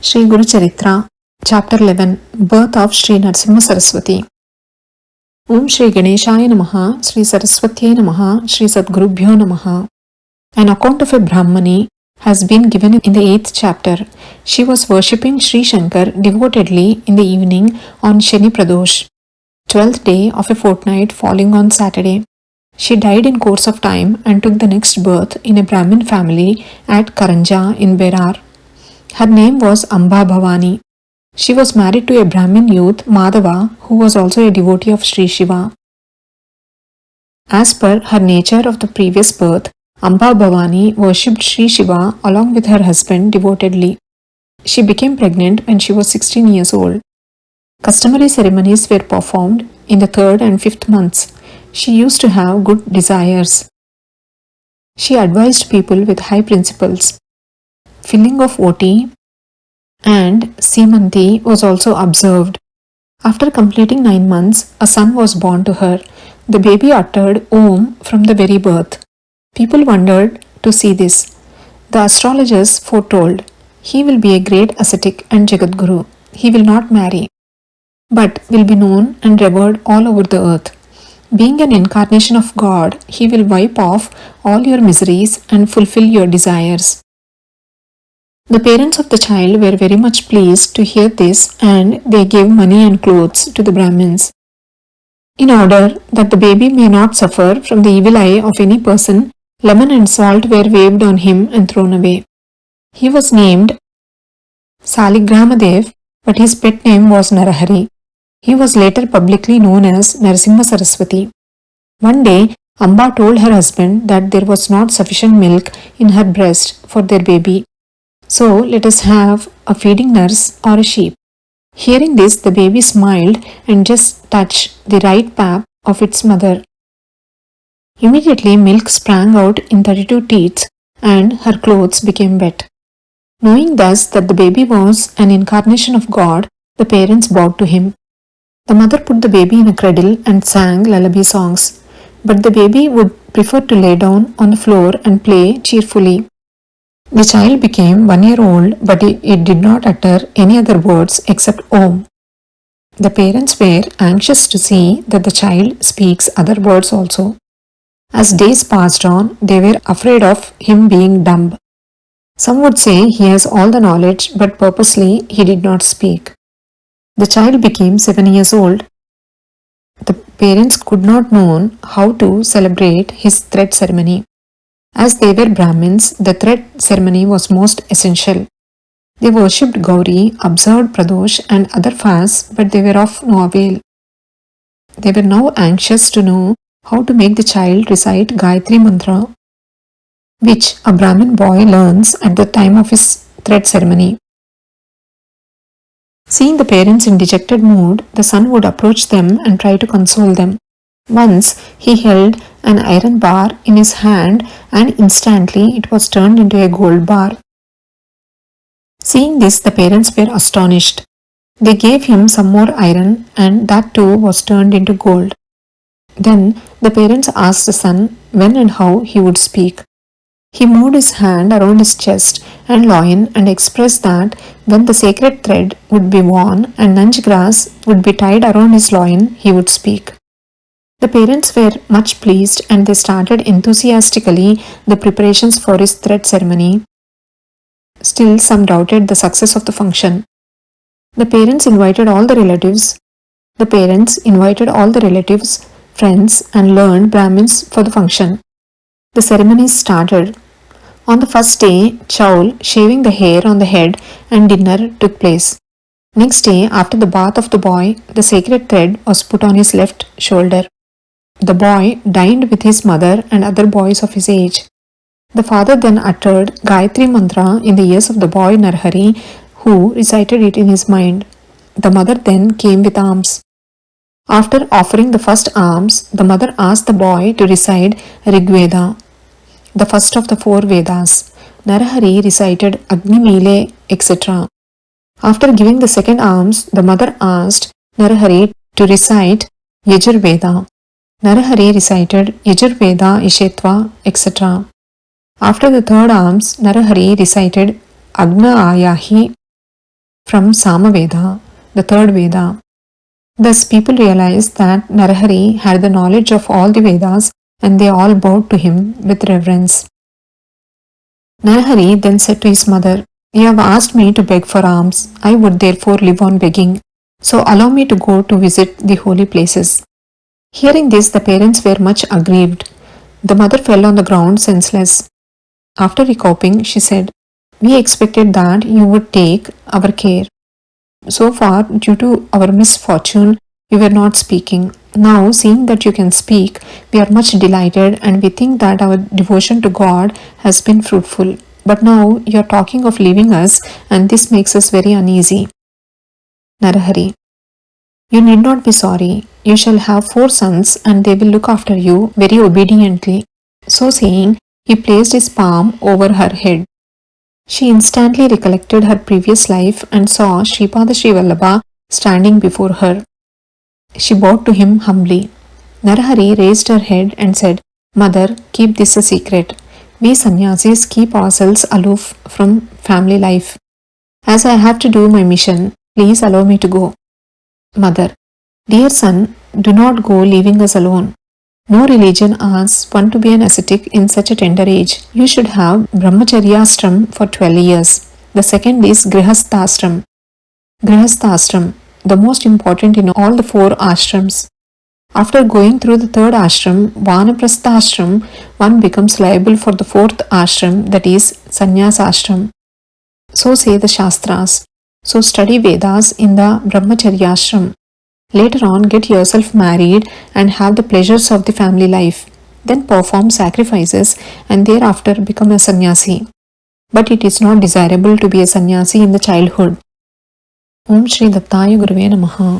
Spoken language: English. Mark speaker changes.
Speaker 1: Shri Guru Charitra, Chapter 11, Birth of Shri Narasimha Saraswati. Om Shri Ganeshaya Namaha, Shri Saraswati Namaha, Shri Sadgurubhyo Namaha. An account of a Brahmani has been given in the 8th chapter. She was worshipping Shri Shankar devotedly in the evening on Shani Pradosh, 12th day of a fortnight falling on Saturday. She died in course of time and took the next birth in a Brahmin family at Karanja in Berar. Her name was Amba Bhavani. She was married to a Brahmin youth, Madhava, who was also a devotee of Sri Shiva. As per her nature of the previous birth, Amba Bhavani worshipped Sri Shiva along with her husband devotedly. She became pregnant when she was 16 years old. Customary ceremonies were performed in the 3rd and 5th months. She used to have good desires. She advised people with high principles. Filling of oti and semanti was also observed. After completing 9 months, a son was born to her. The baby uttered Om from the very birth. People wondered to see this. The astrologers foretold, he will be a great ascetic and Jagadguru. He will not marry, but will be known and revered all over the earth. Being an incarnation of God, he will wipe off all your miseries and fulfill your desires. The parents of the child were very much pleased to hear this, and they gave money and clothes to the Brahmins. In order that the baby may not suffer from the evil eye of any person, lemon and salt were waved on him and thrown away. He was named Saligramadev, but his pet name was Narahari. He was later publicly known as Narasimha Saraswati. One day, Amba told her husband that there was not sufficient milk in her breast for their baby. So let us have a feeding nurse or a sheep. Hearing this, the baby smiled and just touched the right pap of its mother. Immediately milk sprang out in 32 teats and her clothes became wet. Knowing thus that the baby was an incarnation of God, the parents bowed to him. The mother put the baby in a cradle and sang lullaby songs, but the baby would prefer to lay down on the floor and play cheerfully. The child became 1 year old, but it did not utter any other words except Om. The parents were anxious to see that the child speaks other words also. As days passed on, they were afraid of him being dumb. Some would say he has all the knowledge, but purposely he did not speak. The child became 7 years old. The parents could not know how to celebrate his thread ceremony. As they were Brahmins, the thread ceremony was most essential. They worshipped Gauri, observed Pradosh and other fasts, but they were of no avail. They were now anxious to know how to make the child recite Gayatri Mantra, which a Brahmin boy learns at the time of his thread ceremony. Seeing the parents in dejected mood, the son would approach them and try to console them. Once he held an iron bar in his hand and instantly it was turned into a gold bar. Seeing this, the parents were astonished. They gave him some more iron and that too was turned into gold. Then the parents asked the son when and how he would speak. He moved his hand around his chest and loin and expressed that when the sacred thread would be worn and nunch grass would be tied around his loin, he would speak. The parents were much pleased and they started enthusiastically the preparations for his thread ceremony. Still, some doubted the success of the function. The parents invited all the relatives, friends, and learned Brahmins for the function. The ceremonies started. On the first day, chowl, shaving the hair on the head, and dinner took place. Next day, after the bath of the boy, the sacred thread was put on his left shoulder. The boy dined with his mother and other boys of his age. The father then uttered Gayatri Mantra in the ears of the boy Narahari, who recited it in his mind. The mother then came with alms. After offering the first alms, the mother asked the boy to recite Rigveda, the first of the 4 Vedas. Narahari recited Agni Mile, etc. After giving the second alms, the mother asked Narahari to recite Yajurveda. Narahari recited Yajurveda, Ishetva, etc. After the third alms, Narahari recited Agna Ayahi, from Samaveda, the third Veda. Thus people realized that Narahari had the knowledge of all the Vedas and they all bowed to him with reverence. Narahari then said to his mother, "You have asked me to beg for alms. I would therefore live on begging. So allow me to go to visit the holy places." Hearing this, the parents were much aggrieved. The mother fell on the ground senseless. After recovering, she said, "We expected that you would take our care. So far, due to our misfortune, you were not speaking. Now, seeing that you can speak, we are much delighted and we think that our devotion to God has been fruitful. But now you are talking of leaving us and this makes us very uneasy." Narahari: "You need not be sorry. You shall have 4 sons and they will look after you very obediently." So saying, he placed his palm over her head. She instantly recollected her previous life and saw Sripada Sri Vallabha standing before her. She bowed to him humbly. Narahari raised her head and said, "Mother, keep this a secret. We sannyasis keep ourselves aloof from family life. As I have to do my mission, please allow me to go." Mother: "Dear son, do not go leaving us alone. No religion asks one to be an ascetic in such a tender age. You should have brahmacharyashram for 12 years. The second is grihasthashram. Grihasthashram, the most important in all the 4 ashrams. After going through the 3rd ashram, vanaprastha ashram, one becomes liable for the 4th ashram, that is sannyasa ashram. So say the Shastras. So study Vedas in the brahmacharyashram. Later on, get yourself married and have the pleasures of the family life. Then perform sacrifices and thereafter become a sannyasi. But it is not desirable to be a sannyasi in the childhood." Om Shri Dattaya Gurave Namaha.